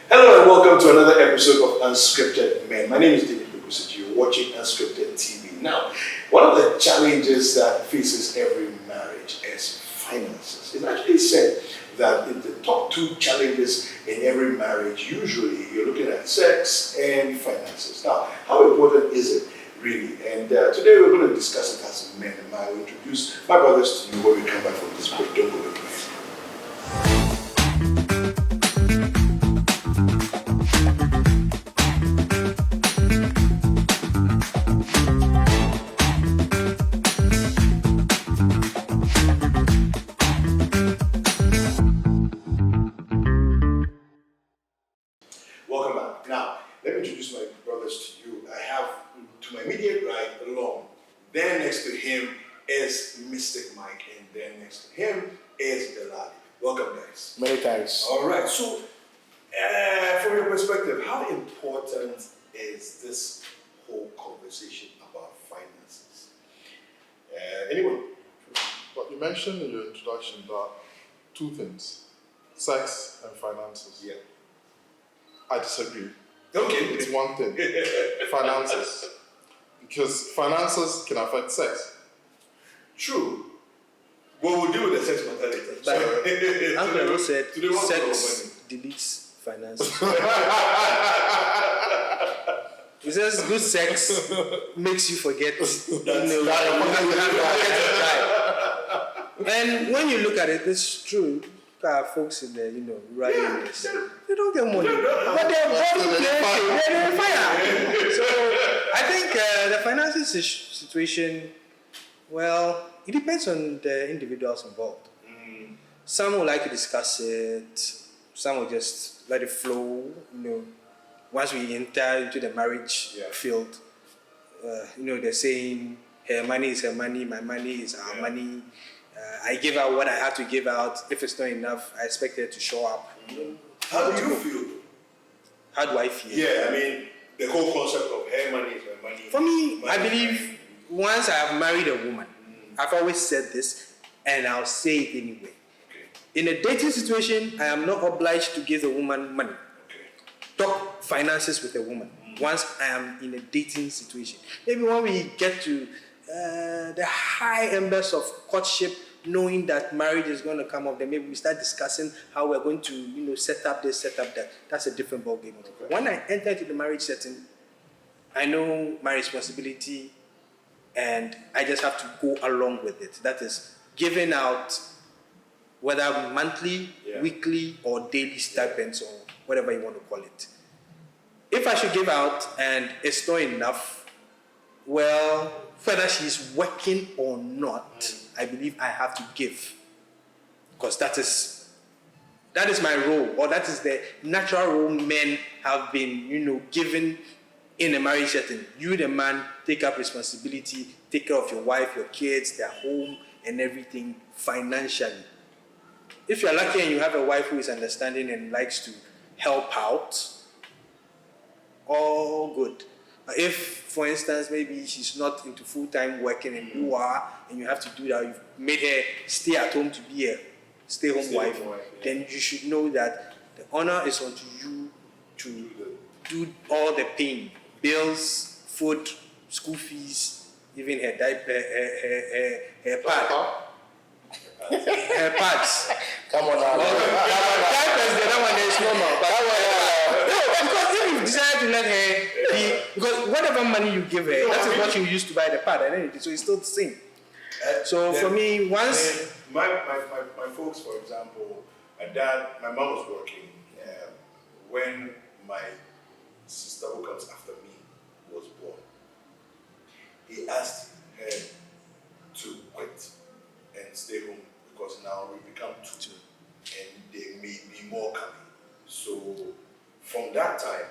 Hello and welcome to another episode of Unscripted Men. My name is David Lukusit. You're watching Unscripted TV. Now, one of the challenges that faces every marriage is finances. It's actually said that in the top two challenges in every marriage, usually you're looking at sex and finances. Now, how important is it really? And today we're going to discuss it as men. And I will introduce my brothers to you when we come back from this break. Don't go away. Welcome back. Now, let me introduce my brothers to you. I have to my immediate right, Long. Then next to him is Mystic Mike, and then next to him is Delali. Welcome, guys. Many thanks. All right. So, from your perspective, how important is this whole conversation about finances? Anyone? But you mentioned in your introduction that two things, sex and finances. Yeah. I disagree. Okay. It's one thing, finances. Because finances can affect sex. True. Well, we'll deal with the sex matter later. But Uncle said sex deletes finances. He says good sex makes you forget And when you look at it, it's true. Folks in there, right in this, they don't get money, but they're they're fire. So I think the financial situation, well, it depends on the individuals involved. Some will like to discuss it. Some will just let it flow. Once we enter into the marriage field, they're saying her money is her money, my money is our money. I give out what I have to give out. If it's not enough, I expect her to show up. How do you feel? How do I feel? Yeah, I mean, the whole concept of her money is my money. For me, I believe once I have married a woman, I've always said this, and I'll say it anyway. Okay. In a dating situation, I am not obliged to give the woman money. Okay. Talk finances with a woman. Once I am in a dating situation. Maybe when we get to the high embers of courtship, knowing that marriage is going to come up, then maybe we start discussing how we're going to, set up this, set up that. That's a different ballgame. Okay. When I enter into the marriage setting, I know my responsibility, and I just have to go along with it. That is giving out, whether monthly, weekly, or daily stipends, or whatever you want to call it. If I should give out and it's not enough, well, whether she's working or not, I believe I have to give, because that is my role, or that is the natural role men have been, given in a marriage setting. You, the man, take up responsibility, take care of your wife, your kids, their home, and everything financially. If you're lucky and you have a wife who is understanding and likes to help out, all good. If, for instance, maybe she's not into full-time working and you are, and you have to do that, you've made her stay at home to be a stay-home wife, then you should know that the honor is onto you to do all the paying. Bills, food, school fees, even her diaper, her pad. Her pads. Come on now. Diapers, the other one is normal. But because if you decide to let her be, because whatever money you give her, that is what you use to buy the pad, and anything, so it's still the same. So for me, once my folks, for example, my mom was working when my sister who comes after me was born. He asked her to quit and stay home because now we become two and there may be more coming. So from that time,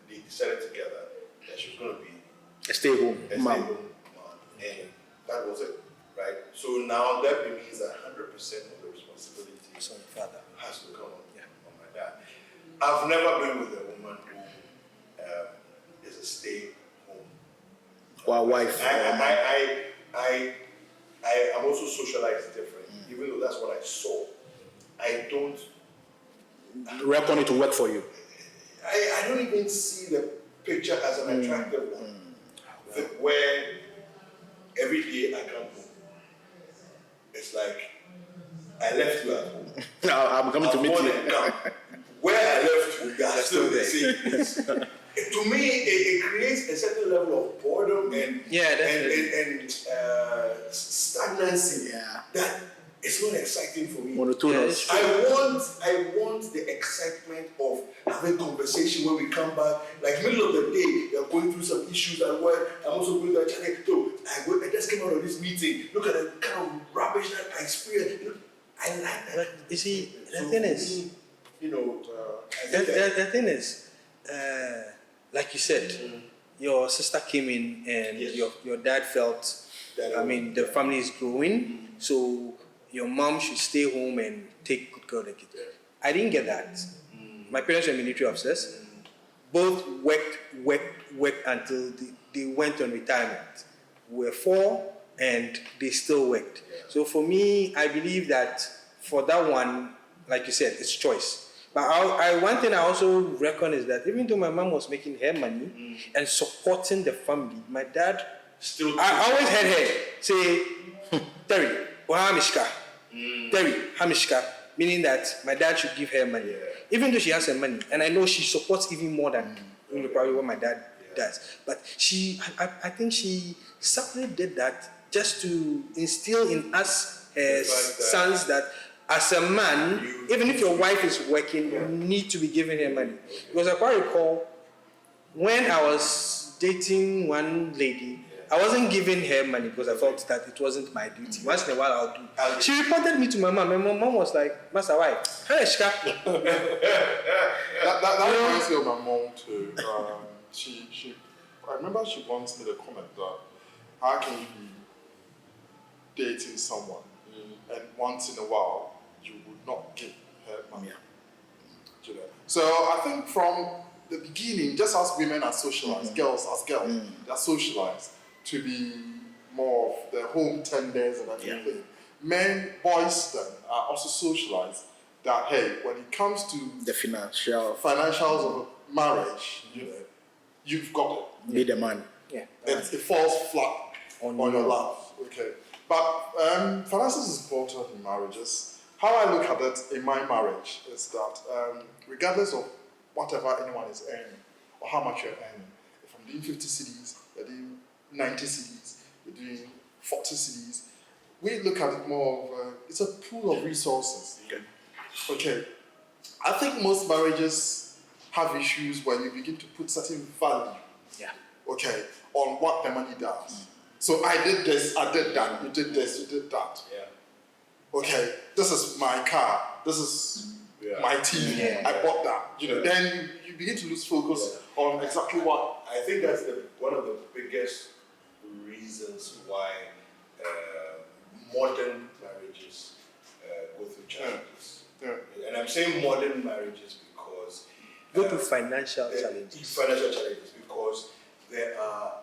they decided together that she was going to be a stay-home mom. And that was it, right? So now that means that 100% of the responsibility has to come on my dad. I've never been with a woman who is a stay-home wife. I'm also socialized different, even though that's what I saw. I don't reckon it will work for you? I don't even see the picture as an attractive one. Where every day I come home, it's like I left you at home. I'm coming to meet you. Where I left you, you are still the same place. To me, it creates a certain level of boredom and stagnancy. Yeah. That it's not exciting for me. Monotonous. I want the excitement of having conversation when we come back. Like middle of the day, you're going through some issues at work. I'm also going to a challenge. So I just came out of this meeting. Look at the kind of rubbish that I experienced. I like that. But you see, the thing is, the thing is, like you said, your sister came in and your dad felt, the family is growing, so your mom should stay home and take good care of the kids. I didn't get that. My parents were military officers. Both worked until they went on retirement. We were 4 and they still worked. So for me, I believe that for that one, like you said, it's choice. But one thing I also reckon is that even though my mom was making her money and supporting the family, my dad I always heard her say, Terry, Hamishka. Terry, Hamishka. Meaning that my dad should give her money. Even though she has her money. And I know she supports even more than probably what my dad does. But I think she subtly did that just to instill in us her sons that as a man, even if your wife is working, you need to be giving her money. Because I quite recall when I was dating one lady, I wasn't giving her money because I felt that it wasn't my duty. Once in a while, I'll do. She reported me to my mom, and my mom was like, Master, why? That reminds me of my mom too. I remember she once made a comment that how can you be dating someone and once in a while you would not give her money? You know? So I think from the beginning, just as women are socialized, girls as girls, they're socialized to be more of the home tenders and everything. Men, boys then are also socialized that hey, when it comes to The financials of marriage, you've got it. Be the man. Yeah. It falls flat on your lap. Okay. But finances is important in marriages. How I look at it in my marriage is that regardless of whatever anyone is earning or how much you're earning, if I'm doing 50 CDs, you're doing 90 CDs, you're doing 40 CDs, we look at it more of it's a pool of resources. Okay. I think most marriages have issues when you begin to put certain value. Okay, on what the money does. So I did this, I did that, you did this, you did that. Okay, this is my car, this is my TV, I bought that. Then you begin to lose focus on exactly what. I think that's one of the biggest reasons why modern marriages go through challenges. And I'm saying modern marriages because go through financial challenges. Financial challenges because there are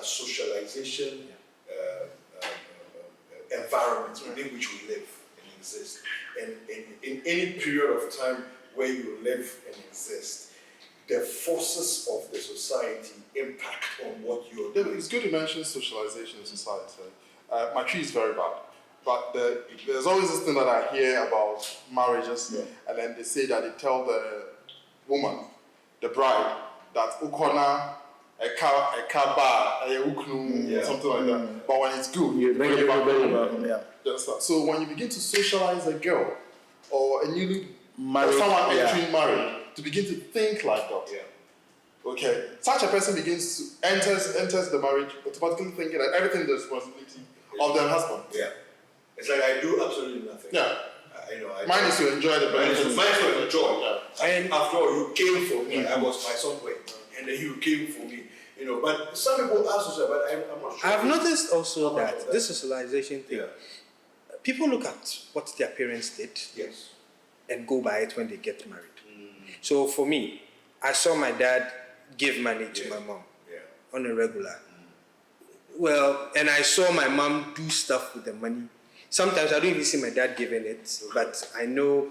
socialization environments within which we live and exist. And in any period of time where you live and exist, the forces of the society impact on what you're doing. It's good to mention socialization in society. My tree is very bad. But there's always this thing that I hear about marriages, and then they say that they tell the woman, the bride, that ukona a car something like that. But when it's good, you bring it back home. So when you begin to socialize a girl or a newly married, or someone entering marriage, to begin to think like that. Okay, such a person enters the marriage automatically thinking that everything is the responsibility of their husband. It's like I do absolutely nothing. Mine is to enjoy the benefits. Mine is to enjoy. And after all, you came for me. I was my somewhere, and then you came for me. But some people are social, but I'm not sure. I've noticed also that this socialization thing. People look at what their parents did, and go by it when they get married. So for me, I saw my dad give money to my mom on a regular. Well, and I saw my mom do stuff with the money. Sometimes I don't even see my dad giving it, but I know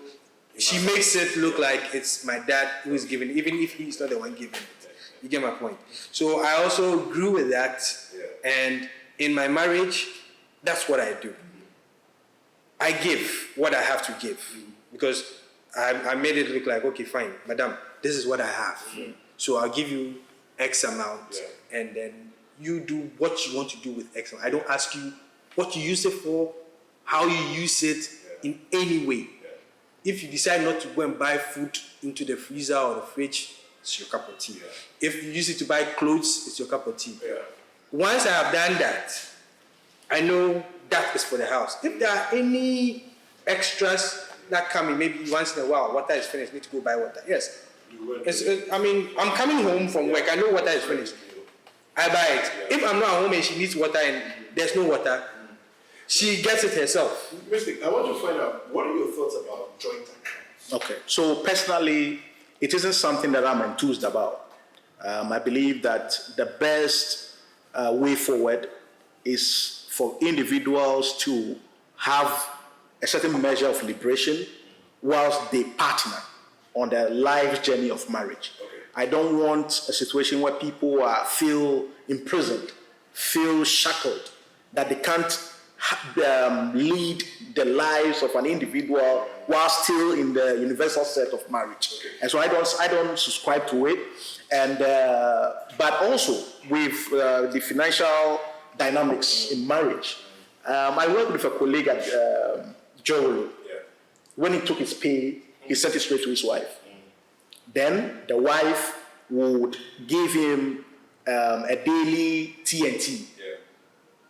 she makes it look like it's my dad who is giving, even if he's not the one giving it. You get my point. So I also grew with that, and in my marriage, that's what I do. I give what I have to give because I made it look like, okay, fine, madam, this is what I have. So I'll give you X amount, and then you do what you want to do with X amount. I don't ask you what you use it for, how you use it in any way. If you decide not to go and buy food into the freezer or the fridge, it's your cup of tea. If you use it to buy clothes, it's your cup of tea. Once I have done that, I know that is for the house. If there are any extras that come in, maybe once in a while, water is finished, need to go buy water. Yes. I'm coming home from work, I know water is finished. I buy it. If I'm not at home and she needs water and there's no water, she gets it herself. Mystic, I want to find out, what are your thoughts about joint accounts? Okay, so personally, it isn't something that I'm enthused about. I believe that the best way forward is for individuals to have a certain measure of liberation whilst they partner on their life journey of marriage. I don't want a situation where people feel imprisoned, feel shackled, that they can't lead the lives of an individual while still in the universal set of marriage. And so I don't subscribe to it. And but also with the financial dynamics in marriage. I worked with a colleague at Joel. When he took his pay, he sent it straight to his wife. Then the wife would give him a daily TNT,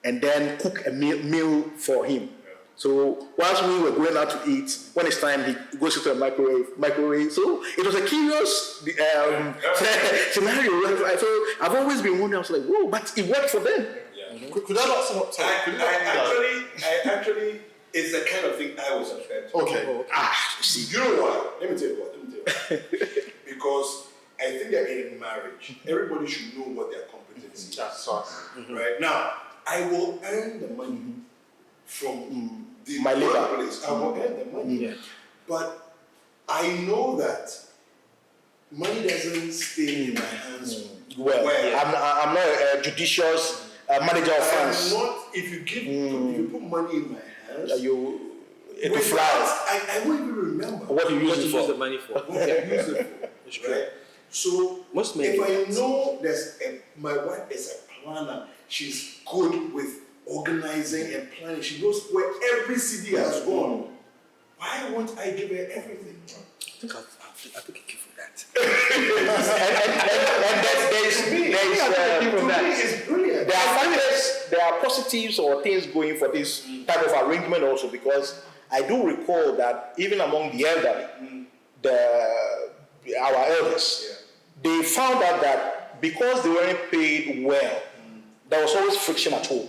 and then cook a meal for him. So whilst we were going out to eat, when it's time, he goes into the microwave. So it was a curious scenario. So I've always been wondering, I was like, whoa, but it worked for them. Could I not somewhat Actually, it's the kind of thing I was subscribed to. Okay. You know why? Let me tell you why. Because I think that in marriage, everybody should know what their competency is. That's right. Right? Now, I will earn the money from my labor. workplace. I will earn the money. But I know that money doesn't stay in my hands. I'm not a judicious manager of funds. If you put money in my hands, it will fly. I won't even remember What you use the money for. what I use it for. Right? So if I know my wife is a planner, she's good with organizing and planning. She knows where every CD has gone. Why won't I give her everything? I think I'll give you for that. It's brilliant. There are positives or things going for this type of arrangement also, because I do recall that even among the elderly, our elders, they found out that because they weren't paid well, there was always friction at home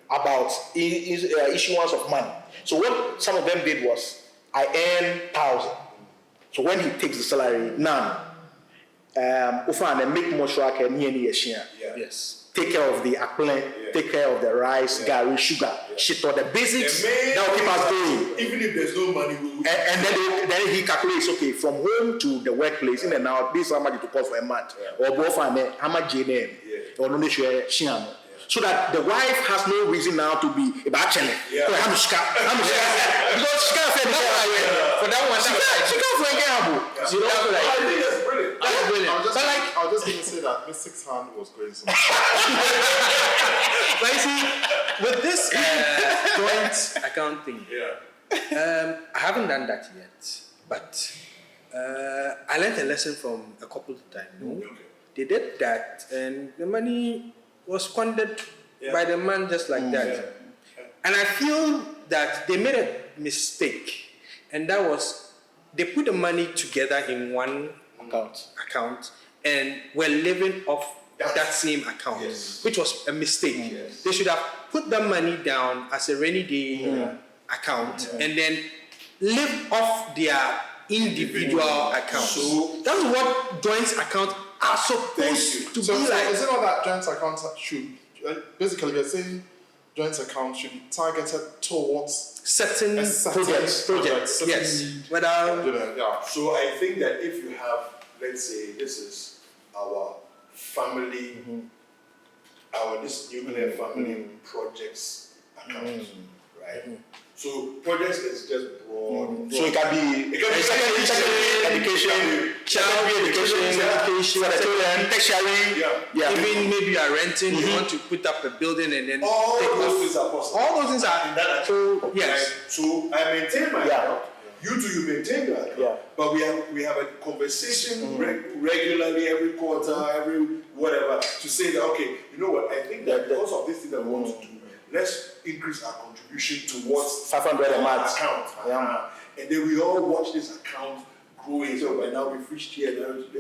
about issuance of money. So what some of them did was, I earn 1,000. So when he takes the salary, none. Make more sure I can Yes. Take care of the apple, take care of the rice, gari, sugar, shit, or the basics that will keep us going. Even if there's no money, and then he calculates, okay, from home to the workplace, in and out, this is how much it will cost for a month. Or both how much JNM, or no share. So that the wife has no reason now to be a bachelor. Because she can't afford for that one. She can't afford a gamble. I think that's brilliant. That's brilliant. I was just going to say that Mystic's hand was going so much. But you see, with this joint account thing, I haven't done that yet. But I learned a lesson from a couple of times. They did that, and the money was squandered by the man just like that. And I feel that they made a mistake, and that was they put the money together in one account and were living off that same account, which was a mistake. They should have put the money down as a rainy day account and then live off their individual account. So that's what joint accounts are supposed to be like. Is it not that joint accounts should basically we're saying joint accounts should be targeted towards certain Projects. projects. Yes. But Yeah. So I think that if you have, let's say, this is our family, our this nuclear family projects account, right? So projects is just broad. So it can be secondary education, child education, for the children, tertiary. Yeah. even maybe you are renting, you want to put up a building and then All take those off. things are possible. All those things are In that account. yes. Right? So I maintain my Yeah. account. You too, you maintain your account. Yeah. But we have a conversation regularly, every quarter, every whatever, to say that okay, you know what? I think that because of this thing that we want to do, let's increase our contribution towards 500 a our month. account. Yeah. And then we all watch this account growing. So by now we've reached here.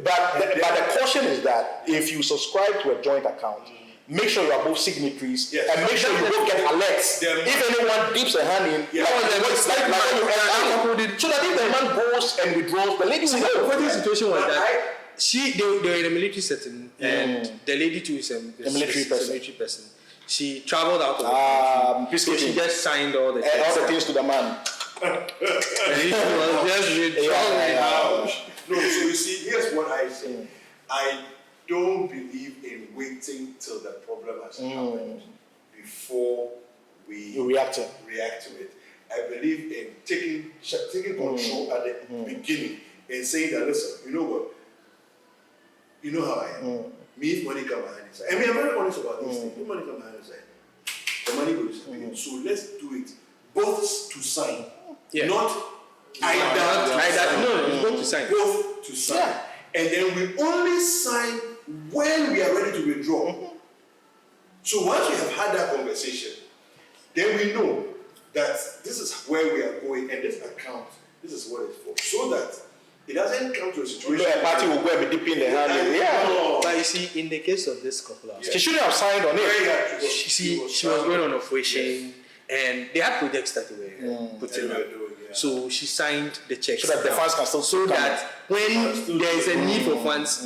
But the caution is that if you subscribe to a joint account, make sure you are both signatories, Yes. and make sure you both get alerts. Yeah. If anyone dips a hand in, Yeah. so that if the man goes and withdraws, the lady will know. What the situation was that they were in a military setting, and the lady too is a military person. military person. She traveled out of the country, so she peacekeeping. just signed all the And all the checks. things to the man. And she was just withdrawing. No, so you see, here's what I say. I don't believe in waiting till the problem has happened before we You react to it. react to it. I believe in taking control at the beginning and saying that, listen, you know what? You know how I am. Me, if money come behind inside. I mean, I'm very honest about this thing. If money come behind inside, the money will disappear. So let's do it both to sign. Yeah. Not either. No, it's going to sign. Both to sign. Yeah. And then we only sign when we are ready to withdraw. So once we have had that conversation, then we know that this is where we are going and this account, this is what it's for. So that it doesn't come to a situation. A party will go and be dipping the hand in. Yeah. No. But you see, in the case of this couple, She shouldn't have signed on it. Very hard to go. she was going on operation, and they had projects that they were putting They up. were doing, yeah. So she signed the checks. So that the down. funds can still so come that when there is a need for funds,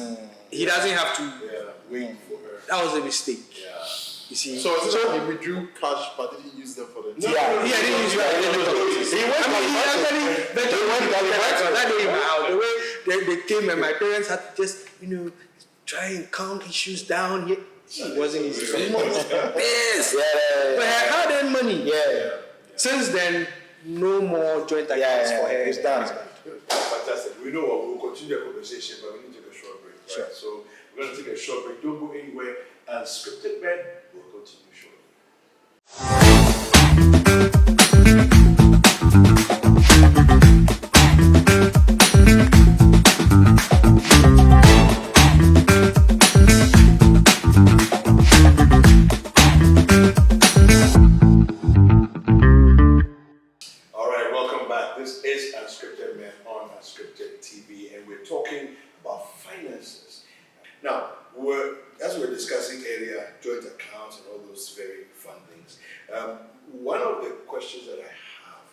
he doesn't have to. Yeah, wait for her. That was a mistake. Yeah. You see. So is it that he withdrew cash but didn't use them for the No, Yeah. no, He didn't use it. He went That day in my house, the way they came and my parents had to just, try and calm issues down. It wasn't easy. Mom was pissed. But I had that money. Yeah. Since then, no more joint accounts for her. It's done. Fantastic. We know what we'll continue the conversation, but we need to take a short break. Right? Sure. So we're going to take a short break. Don't go anywhere. Unscripted Men will continue shortly. All right, welcome back. This is Unscripted Men on Unscripted TV, and we're talking about finances. Now, as we were discussing earlier, joint accounts and all those very fun things. One of the questions that I have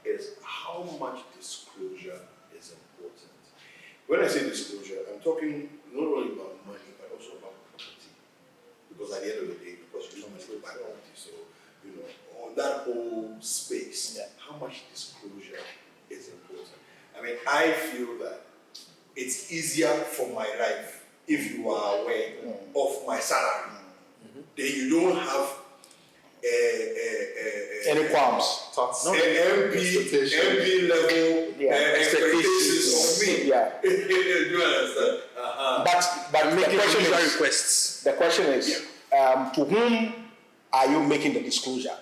is how much disclosure is important? When I say disclosure, I'm talking not only about money, but also about property. Because at the end of the day, because you don't buy property, so, on that whole space, how much disclosure is important? I mean, I feel that it's easier for my life if you are aware of my salary. Then you don't have Any qualms? tax MP level expectations of me. Yeah. Do you understand? But the question Usual is, requests. to whom are you making the disclosure?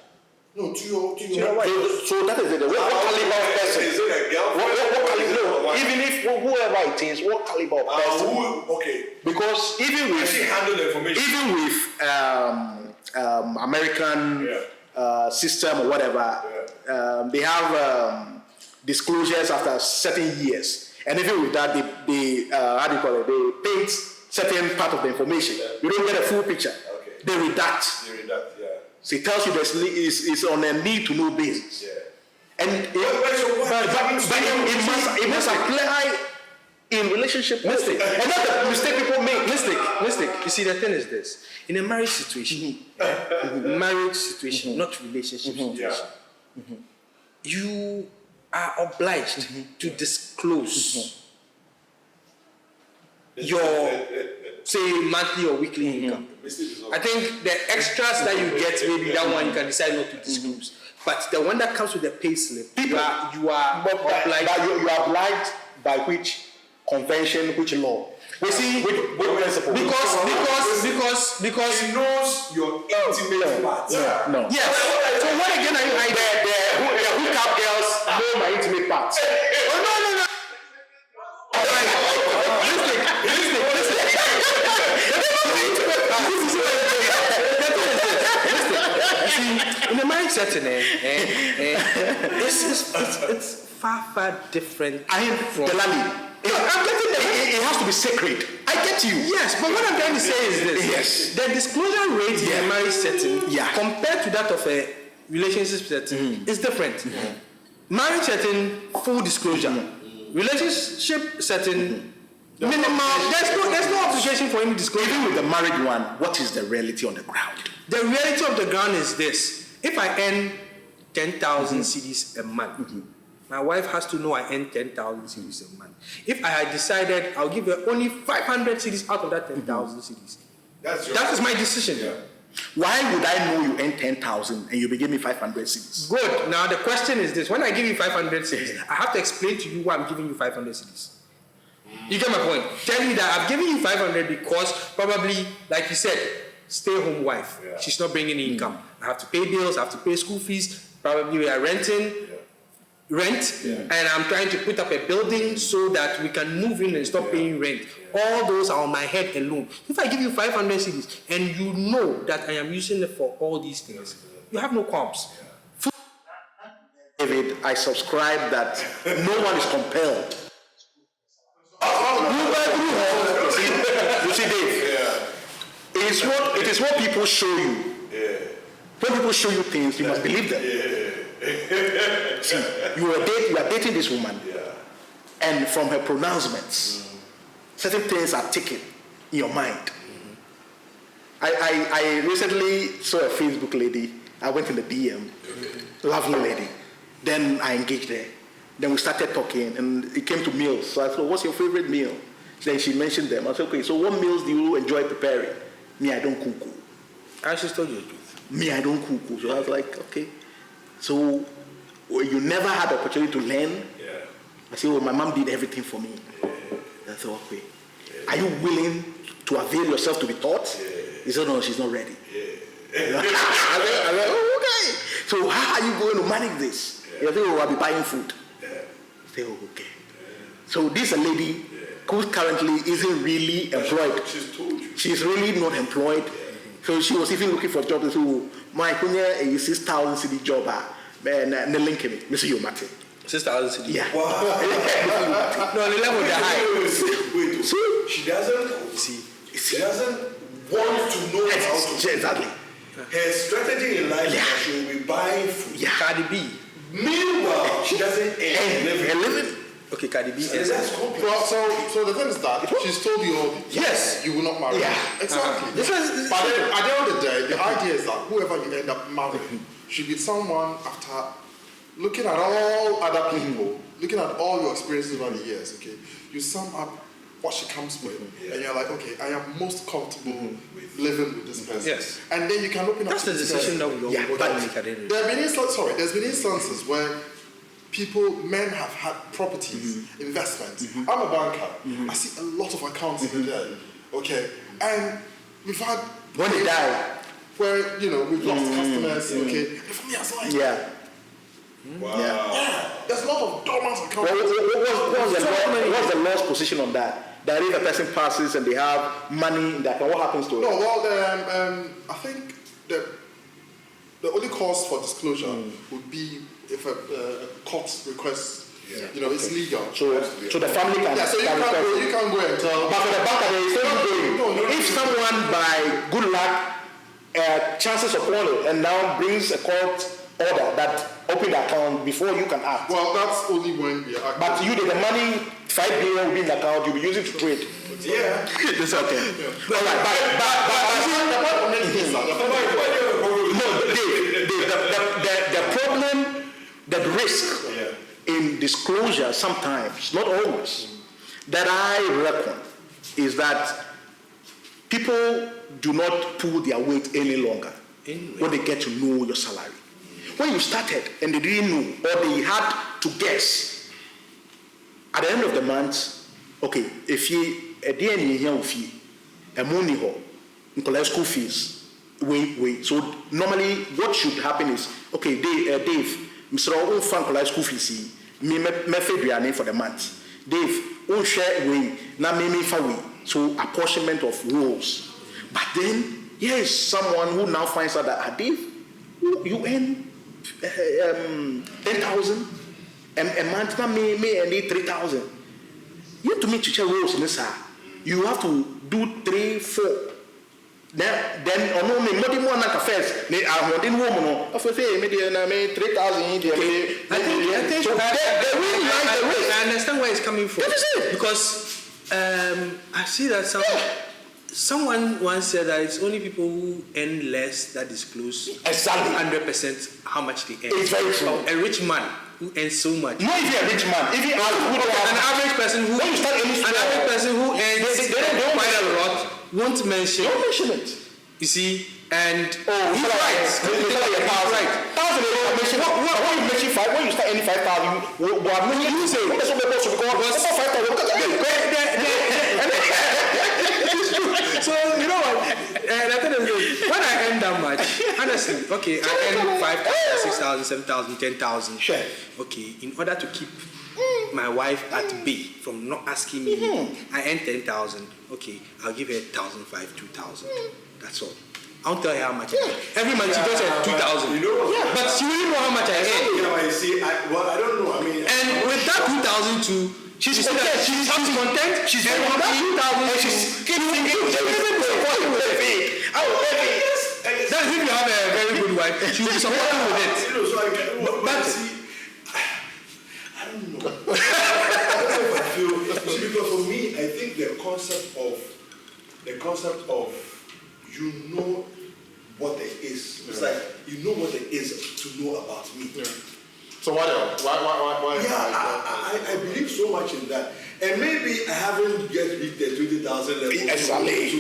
No, to your So that is it. What caliber of person? Is it a girlfriend? What caliber? No, even if whoever it is, what caliber of person? Okay. Because even I should with handle the information. American system or whatever, they have disclosures after certain years, and even with that, they how do you call it? They paint certain part of the information. You don't get a full picture. Okay. They redact. You read that, yeah. So it tells you it's on a need-to-know basis. Yeah. And it must apply in relationship mistake. And that's the mistake people make. Mistake. You see, the thing is this: in a marriage situation, not relationship situation. you are obliged to disclose your, say, monthly or weekly income. I think the extras that you get, maybe that one you can decide not to disclose. But the one that comes with the pay slip, you are obliged. You are obliged by which convention, which law? We see, which principle? because He knows your intimate parts. No. yes. So what again are you hiding? The hookup girls know my intimate parts. Oh no. In the marriage setting, it's far different. I'm getting it has to be sacred. I get you. Yes, but what I'm trying to say is this. Yes. The disclosure rate in a marriage setting compared to that of a relationship setting is different. Marriage setting, full disclosure. Relationship setting, minimal. There's no obligation for him to disclose. Even with the married one, what is the reality on the ground? The reality of the ground is this. If I earn 10,000 cedis a month, my wife has to know I earn 10,000 cedis a month. If I had decided I'll give her only 500 cedis out of that 10,000 cedis, that is my decision. Yeah. Why would I know you earn 10,000 and you be giving me 500 cedis? Good. Now the question is this: when I give you 500 cedis, I have to explain to you why I'm giving you 500 cedis. You get my point? Tell me that I've given you 500 because probably, like you said, stay-home wife. Yeah. She's not bringing income. I have to pay bills. I have to pay school fees. Probably we are renting. Rent, and I'm trying to put up a building so that we can move in and stop paying rent. All those are on my head alone. If I give you 500 cedis and you know that I am using it for all these things, you have no qualms. David, I subscribe that no one is compelled. You see, Dave, it is what people show you. When people show you things, you must believe them. See, you are dating this woman, and from her pronouncements, certain things are taken in your mind. I recently saw a Facebook lady. I went in the DM, lovely lady. Then I engaged her. Then we started talking, and it came to meals. So I said, "What's your favorite meal?" Then she mentioned them. I said, "Okay, so what meals do you enjoy preparing?" Me, I don't cook. I just told you the truth. Me, I don't cook. So I was like, okay. So you never had the opportunity to learn? I said, well, my mom did everything for me. I thought, okay. Are you willing to avail yourself to be taught? He said, no, she's not ready. I said, oh, okay. So how are you going to manage this? He said, oh, I'll be buying food. I said, oh, okay. So this is a lady who currently isn't really employed. She's told you. She's really not employed. So she was even looking for jobs. So my kunya a 6,000 cedi job. Man, the link me. Mr. Yomati. 6,000 cedis. Yeah. Wow. No, the level they're high. Wait. So She doesn't want to know how to. exactly. Her strategy in life is that she will be buying food. Yeah. Cardi B. Meanwhile, she doesn't earn a living. Okay, Cardi B. And that's complex. Well, so the thing is that she's told you all, yes, you will not marry. Yeah. Exactly. This is- But then, at the end of the day, the idea is that whoever you end up marrying should be someone after looking at all other people, looking at all your experiences over the years, okay, you sum up what she comes with, and you're like, okay, I am most comfortable living with this person. Yes. And then you can open up That's to the this decision that person. we all but make at the end of the There's day. been instances where men have had properties, investments. I'm a banker. I see a lot of accounts in there. Okay, and we've had When they die. where we've lost customers. Okay, and for me, I was like, Yeah. Wow. Yeah. there's a lot of dormant accounts. What's the law's position on that? That if a person passes and they have money in that, what happens to it? No, well, I think the only cause for disclosure would be if a court requests. It's legal. So the family can. Yeah, so you can't go and tell. But for the bank, there is no going. No. If someone by good luck chances upon it and now brings a court order that open the account before you can act. Well, that's only when we are. But you did the money, 5 billion will be in the account, you'll be using to trade. Yeah. It's okay. Yeah. All right, but the problem the risk in disclosure sometimes, not always, that I reckon is that people do not pull their weight any longer when they get to know your salary. When you started and they didn't know, or they had to guess, at the end of the month, okay, if you a DNA here with you, a money hole, school fees, wait. So normally what should happen is, okay, Dave, Mr. Own Frank school fees, me February for the month. Dave, own share way, now me for way. So apportionment of roles. But then here is someone who now finds out that Dave, you earn 10,000 a month, now me and 3,000. You have to make your roles in this. You have to do 3, 4. Then on me more than one first. I want in woman. Of course, me 3,000. I think so I understand where it's coming from. That is it. Because I see that someone once said that it's only people who earn less that disclose exactly 100% how much they earn. It's very true. A rich man who earns so much. No, if you're a rich man, if you are an average person who earns quite a lot won't mention. Don't mention it. You see, and he's right. When you mention 5, when you start earning 5,000, what you say? That's what we're supposed to So you know what? When I earn that much, honestly, okay, I earn 5,000, 6,000, 7,000, 10,000. Sure. Okay, in order to keep my wife at bay from not asking me, I earn 10,000. Okay, I'll give her 1,500, 2,000. That's all. I won't tell her how much I earn. Every month she does her 2,000. You know, but she wouldn't know how much I earn. You know, I see. I don't know. I mean, and with that 2,000 too, she's content. She's content. She's and with that 2,000, she's keeping it. That's if you have a very good wife, she'll be supporting with it. You know, so I get, but see, I don't know. I don't know if I feel. See, because for me, I think the concept of you know what there is. It's like you know what there is to know about me. Yeah. So what else? Why? Yeah, I believe so much in that. And maybe I haven't yet reached the 20,000 level. Exactly. So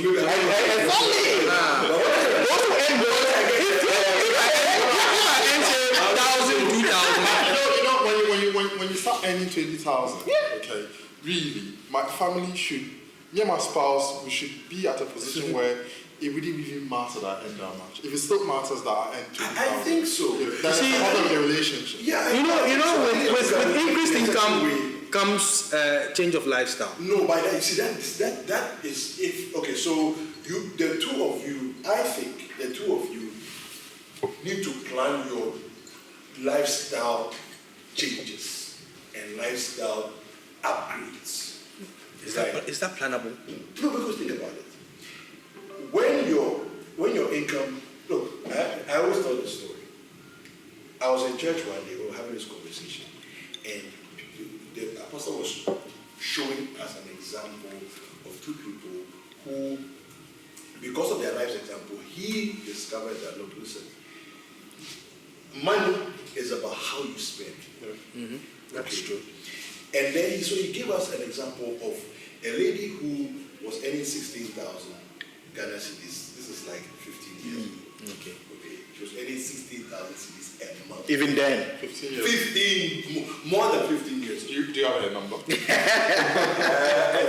maybe when you start earning 20,000, okay, really, my family should, me and my spouse, we should be at a position where it wouldn't even matter that I earn that much. If it still matters that I earn 20,000, I think so. That's part of the relationship. Yeah, you know, with increased income comes change of lifestyle. No, by that you see that is if okay. So the two of you, I think the two of you need to plan your lifestyle changes and lifestyle upgrades. Is that plannable? No, because think about it. When your income, look, I always tell the story. I was in church one day, we were having this conversation, and the apostle was showing us an example of two people who, because of their life's example, he discovered that, look, listen, money is about how you spend. Mm-hmm. That's true. And then he gave us an example of a lady who was earning 16,000 Ghana cedis. This is like 15 years ago. Okay. She was earning 16,000 cedis a month. Even then. 15 years. 15, more than 15 years. Do you have a number? I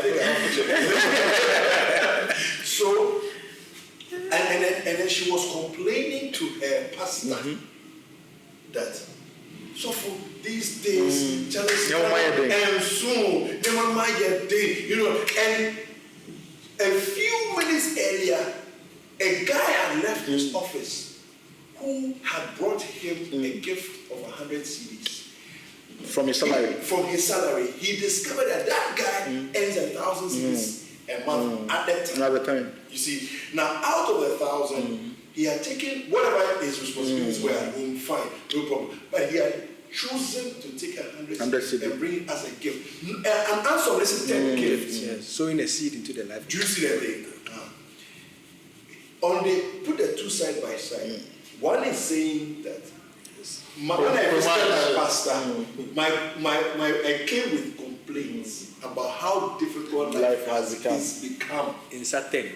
think I have to check. So, and then she was complaining to her pastor that, so for these days, and soon, you know, and a few minutes earlier, a guy had left his office who had brought him a gift of 100 cedis. From his salary? From his salary. He discovered that guy earns 1,000 cedis a month at that time. You see, now out of 1,000, he had taken whatever his responsibilities were at home, fine, no problem. But he had chosen to take 100 cedis and bring it as a gift. An unsolicited gift. Yes. Sowing a seed into the life. Do you see that thing? Put the two side by side. One is saying that this. When I visited my pastor, I came with complaints about how difficult life has become. In certain.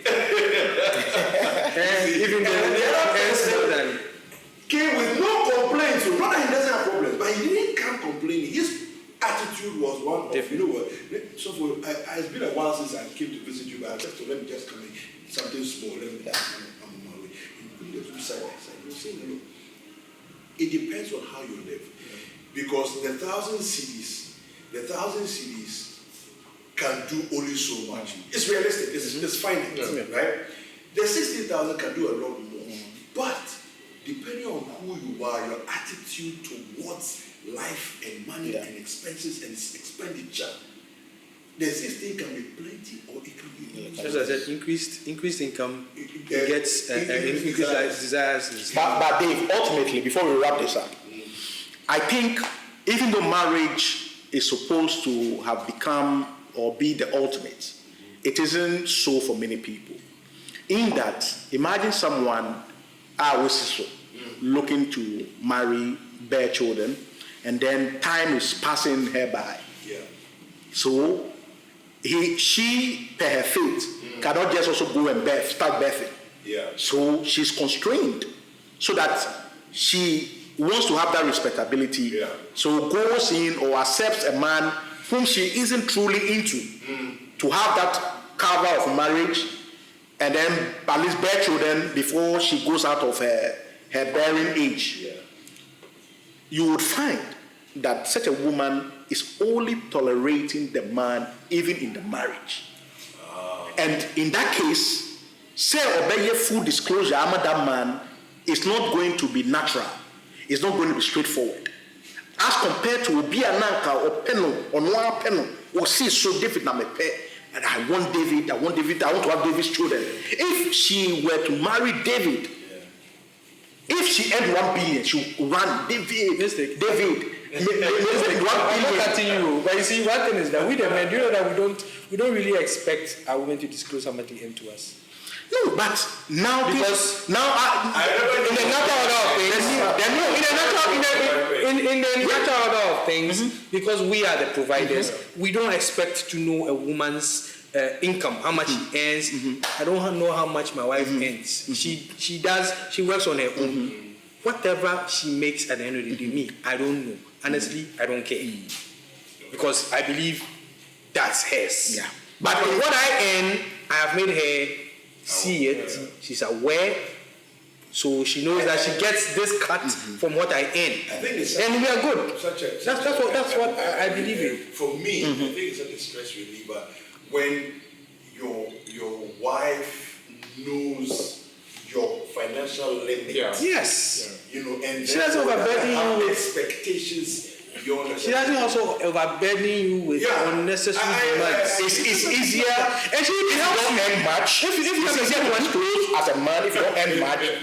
And even the other came with no complaints. Not that he doesn't have problems, but he didn't come complaining. His attitude was one of, you know what, so it's been a while since I came to visit you, but I just thought, let me just come in, something small, let me I'm on my way. You put the two side by side. You're saying, look, it depends on how you live. Because the 1,000 cities can do only so much. It's realistic, it's finite, right? The 60,000 can do a lot more. But depending on who you are, your attitude towards life and money and expenses and expenditure, the 16 can be plenty or it can be as I said, increased income gets increased desires. But Dave, ultimately, before we wrap this up, I think even though marriage is supposed to have become or be the ultimate, it isn't so for many people. In that, imagine someone looking to marry, bear children, and then time is passing her by. Yeah. So she, per her faith, cannot just also go and start birthing. Yeah. So she's constrained, so that she wants to have that respectability. Yeah. So goes in or accepts a man whom she isn't truly into, to have that cover of marriage, and then at least bear children before she goes out of her bearing age. Yeah. You would find that such a woman is only tolerating the man even in the marriage. And in that case, say obey full disclosure, that man is not going to be natural. It's not going to be straightforward. As compared to Obi Ananka or Peno or Noah Peno, or see so David Namepe, and I want David, I want to have David's children. If she were to marry David, if she earned 1 billion, she would run David. I'm not cutting you, but you see, one thing is that we the men, you know that we don't really expect our women to disclose how much they earn to us. No, but now Because now in the natural order of things, because we are the providers, we don't expect to know a woman's income, how much she earns. I don't know how much my wife earns. She works on her own. Whatever she makes at the end of the day, me, I don't know. Honestly, I don't care. Because I believe that's hers. Yeah. But what I earn, I have made her see it. She's aware. So she knows that she gets this cut from what I earn. I think it's and we are good. That's what I believe in. For me, I think it's such a stress reliever when your wife knows your financial limit. Yeah. Yes. You know, and she doesn't overburden you with expectations. She doesn't also overburden you with unnecessary demands. It's easier. And if you don't earn much, if you have easier to close as a man, if you don't earn much, and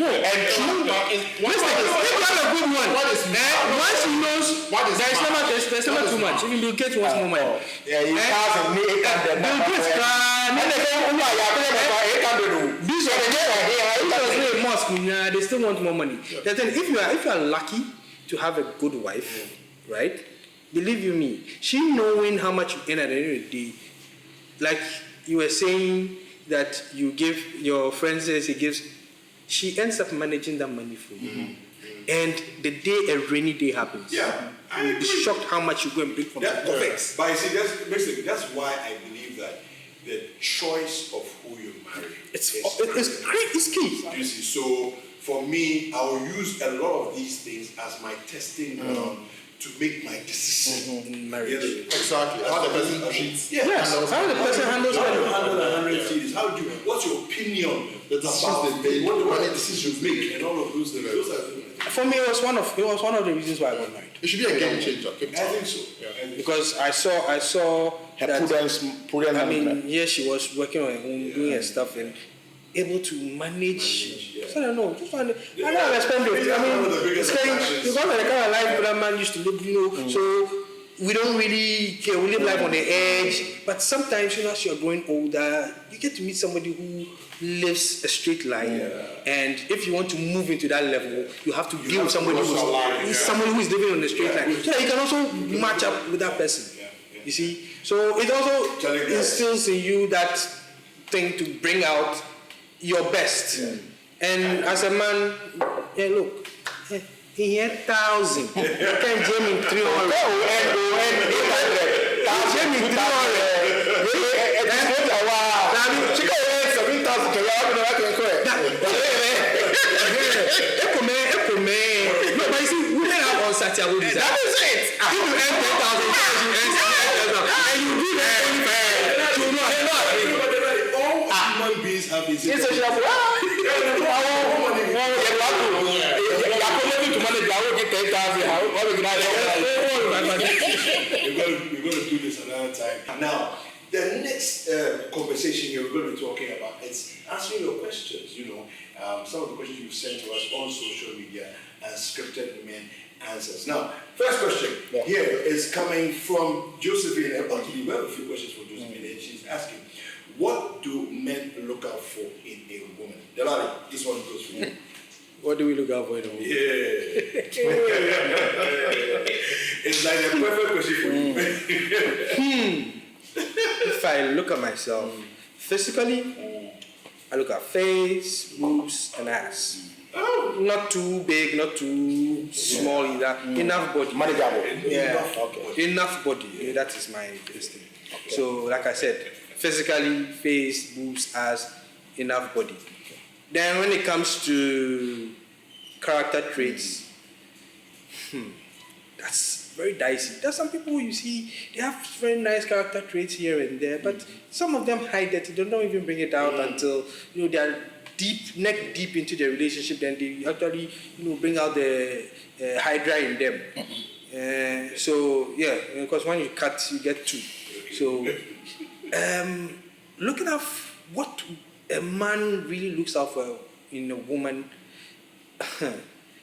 true, if you have a good one, once she knows there's never too much. Even Bill Gates wants more money. Yeah, you pass and Bill Gates they still want more money. The thing, if you are lucky to have a good wife, right? Believe you me, she knowing how much you earn at the end of the day, like you were saying that you give your friend says he gives, she ends up managing that money for you. And the day a rainy day happens, you'll be shocked how much you go and bring from that. But you see, that's why I believe that the choice of who you marry it's key. You see, so for me, I will use a lot of these things as my testing ground to make my decision in marriage. Exactly. How the person treats. How the person handles money. What's your opinion about what decisions you make and all of those things? For me, it was one of the reasons why I got married. It should be a game changer. I think so. Because I saw her that, prudence. I mean, yes, she was working on her own, doing her stuff, and able to manage. So I don't know. I don't understand it. I mean, it's kind because of the kind of life that man used to live, so we don't really care. We live life on the edge. But sometimes, as you're growing older, you get to meet somebody who lives a straight line. And if you want to move into that level, you have to deal with somebody who is living on a straight line. So that you can also match up with that person. You see? So it also instills in you that thing to bring out your best. And as a man, look, he had 1,000. Can Jamie 300? Jamie 300. No, but you see, women have unsatiable desire. That is it. If you earn 10,000, you earn 7,000, and you do that only fair. All human beings have insatiable desire. We're going to do this another time. Now, the next conversation here we're going to be talking about is answering your questions. Some of the questions you've sent to us on social media, Unscripted Men answers. Now, first question here is coming from Josephine. Actually, we have a few questions for Josephine, and she's asking, what do men look out for in a woman? Delali, this one goes for you. What do we look out for in a woman? It's like a perfect question for you. If I look at myself, physically, I look at face, boobs, and ass. Not too big, not too small either. Enough body. Manageable. Enough body. That is my thing. So, like I said, physically, face, boobs, ass, enough body. Then when it comes to character traits, that's very dicey. There's some people you see, they have very nice character traits here and there, but some of them hide it. They don't even bring it out until they are neck deep into their relationship. Then they actually bring out the hydra in them. Because when you cut, you get two. So looking at what a man really looks out for in a woman,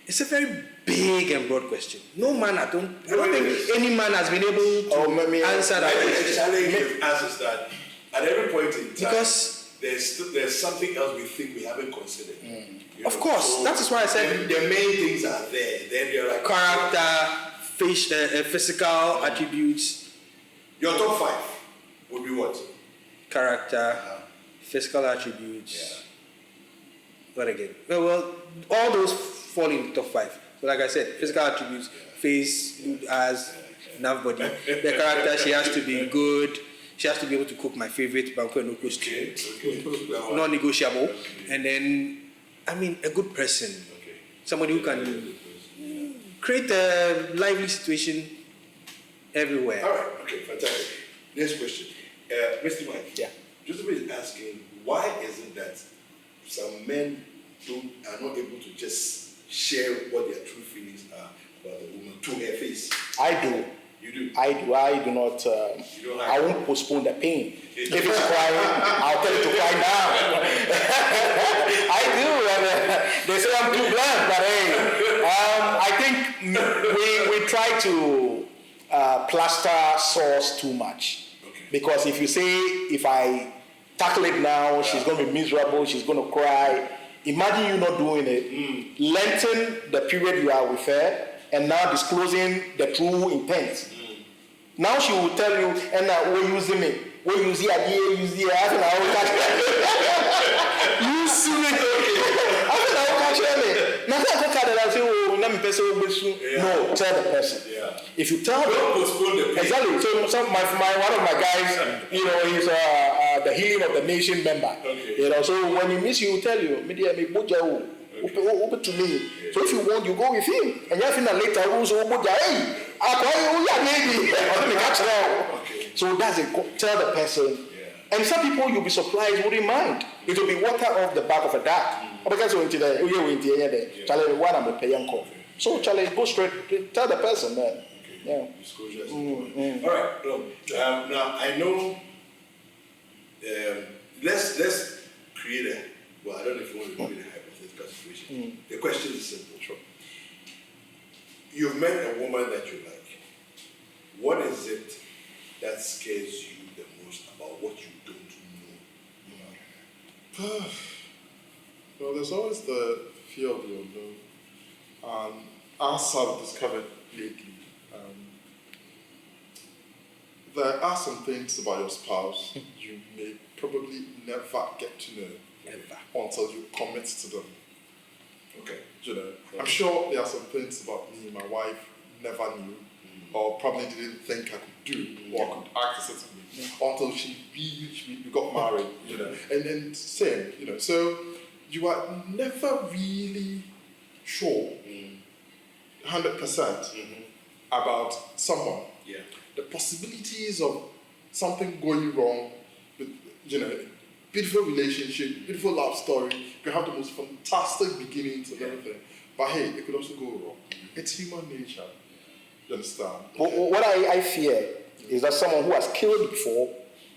it's a very big and broad question. No man, I don't think any man has been able to answer that question. The challenge with us is that at every point in time, because there's something else we think we haven't considered. Of course, so that is why I said the main things are there. Then you're like character, physical attributes. Your top 5 would be what? Character, physical attributes. What again? Well, all those fall in the top 5. So like I said, physical attributes, face, as, enough body. The character, she has to be good. She has to be able to cook my favorite banko no stew. Non-negotiable. And then, a good person. Somebody who can create a lively situation everywhere. All right. Okay. Fantastic. Next question. Mr. Mike. Yeah. Joseph is asking, why is it that some men are not able to just share what their true feelings are about the woman to her face? I do. You do? I do. I do not. I won't postpone the pain. If it's crying, I'll tell it to cry now. I do. And, they say I'm too blunt, but hey, I think we try to plaster sores too much. Okay. Because if you say, if I tackle it now, she's going to be miserable, she's going to cry. Imagine you not doing it. Lengthen the period you are with her, and now disclosing the true intent. Now she will tell you, and we're using me. We're using it, use it, I will catch it. You see it, I will catch it. Now I say, oh, no, tell the person. Yeah. If you tell them, don't postpone the pain. Exactly. So one of my guys, he's the Healing of the Nation member. Okay. So when he meets you, he'll tell you, open to me. So if you want, you go with him. And you have to later, hey, so that's it. Tell the person. Yeah. And some people, you'll be surprised, wouldn't mind. It will be water off the back of a duck. So Charlie, go straight, tell the person, man. Okay. Yeah. Disclosure is important. All right. Now I know. Let's create a. Well, I don't know if you want to create a hypothetical situation. The question is simple. Sure. You've met a woman that you like. what is it that scares you the most about what you don't know? Well, there's always the fear of the unknown. As I've discovered lately, there are some things about your spouse you may probably never get to know until you commit to them. Okay. You know, I'm sure there are some things about me my wife never knew, or probably didn't think I could do, or could act a certain way, until we got married. You know, and then same. You know, so you are never really sure, 100% about someone. Yeah. The possibilities of something going wrong with, you know, beautiful relationship, beautiful love story, you can have the most fantastic beginnings and everything. But hey, it could also go wrong. It's human nature. You understand? What I fear is that someone who has killed before,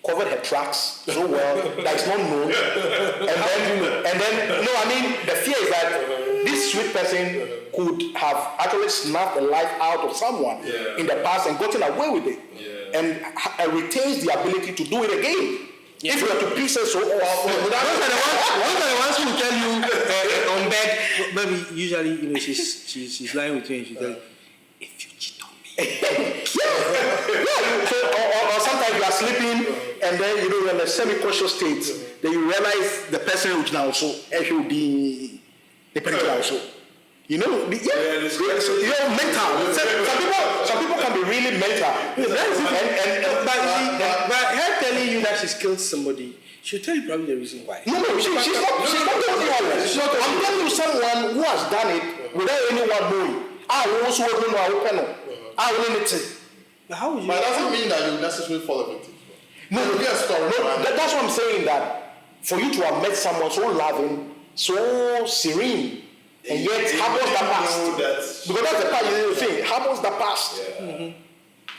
covered her tracks so well that it's not known, and then no, I mean the fear is that this sweet person could have actually snapped the life out of someone in the past and gotten away with it, and retains the ability to do it again. If you are to pieces so those are the ones who will tell you on bed, maybe usually, you know, she's lying with you and she tells you, if you cheat on me. So, or sometimes you are sleeping and then you know you're in a semi-conscious state, then you realize the person which now also the person also. You know, mental. Some people can be really mental. But her telling you that she's killed somebody, she'll tell you probably the reason why. No, she's not telling you. I'm telling you someone who has done it without anyone knowing. I also don't know how to I will it. But how would you? But it doesn't mean that you necessarily fall a victim. No, that's what I'm saying, that for you to have met someone so loving, so serene, and yet happens the past. Because that's the part you think, happens the past. I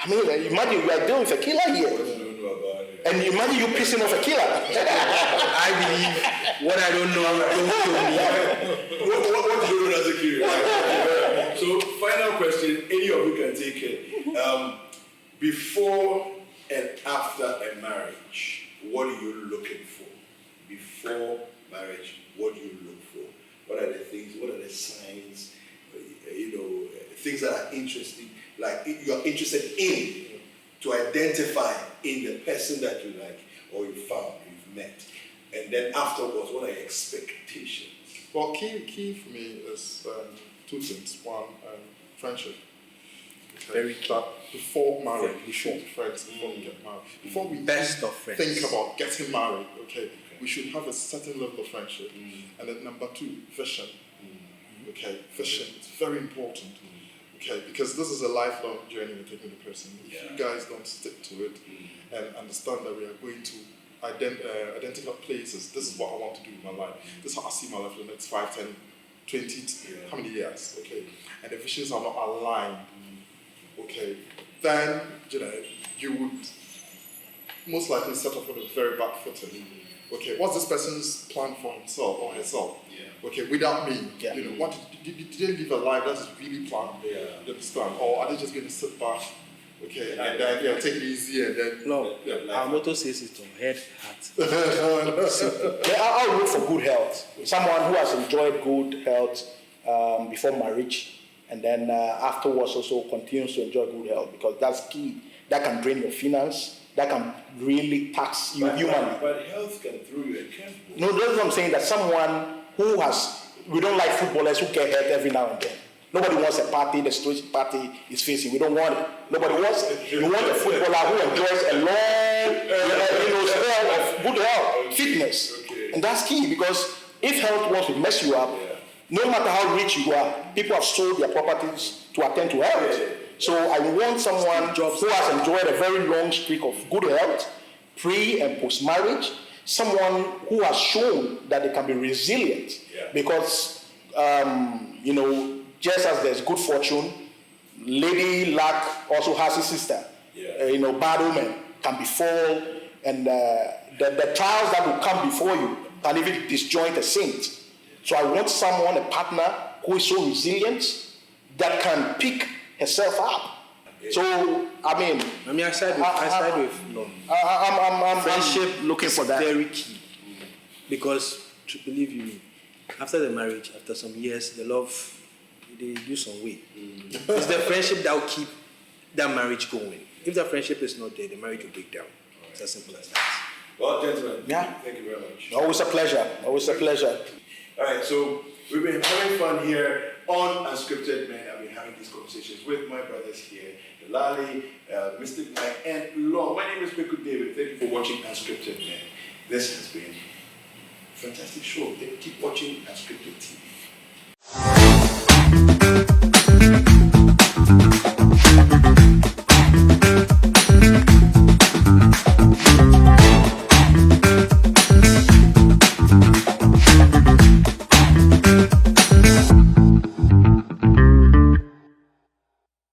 mean, imagine you are dealing with a killer here. And imagine you pissing off a killer. I believe what I don't know, don't kill me. What do you know as a killer? So, final question, any of you can take it. Before and after a marriage, what are you looking for? Before marriage, what do you look for? What are the things, what are the signs, things that are interesting, like you are interested in, to identify in the person that you like, or you found, you've met. And then afterwards, what are your expectations? Well, key for me is two things. One, friendship. Okay. Very key. But before marriage, we should be friends before we get married. Before we Best of friends. think about getting married, okay, we should have a certain level of friendship. And then number two, vision. Okay, vision is very important. Okay, because this is a lifelong journey we're taking the person. If you guys don't stick to it and understand that we are going to identify places, this is what I want to do in my life. This is how I see my life for the next 5, 10, 20, how many years, okay? And the visions are not aligned, okay? Then, you would most likely set off on a very bad footing. Okay, what's this person's plan for himself or herself? Okay, without me, what did they live a life that's really planned? You understand? Or are they just going to sit back? Okay, and then take it easy and then. No, our motto says it on head, heart. I'll look for good health. Someone who has enjoyed good health before marriage, and then afterwards also continues to enjoy good health, because that's key. That can drain your finance. That can really tax you humanly. But health can throw you a curveball. No, that's what I'm saying. That someone who we don't like footballers who get hurt every now and then. Nobody wants a party, the situation party is facing. We don't want it. Nobody wants it. You want a footballer who enjoys a long spell of good health, fitness. And that's key, because if health wants to mess you up, no matter how rich you are, people have sold their properties to attend to health. So I want someone who has enjoyed a very long streak of good health, pre and post marriage, someone who has shown that they can be resilient, because just as there's good fortune, Lady Luck also has a sister. Bad omen can befall, and the trials that will come before you can even disjoint a saint. So I want someone, a partner, who is so resilient that can pick herself up So, I mean, I side with love. I'm Friendship looking is for that. very key. Because, to believe you me, after the marriage, after some years, the love, they do some way. It's the friendship that will keep that marriage going. If the friendship is not there, the marriage will break down. It's as simple as that. Well, gentlemen, Yeah. thank you very much. Always a pleasure. Always a pleasure. All right, so we've been having fun here on Unscripted Men. I've been having these conversations with my brothers here, Lali, Mr. Mike, and Long. My name is Peku David. Thank you for watching Unscripted Men. This has been a fantastic show. Keep watching Unscripted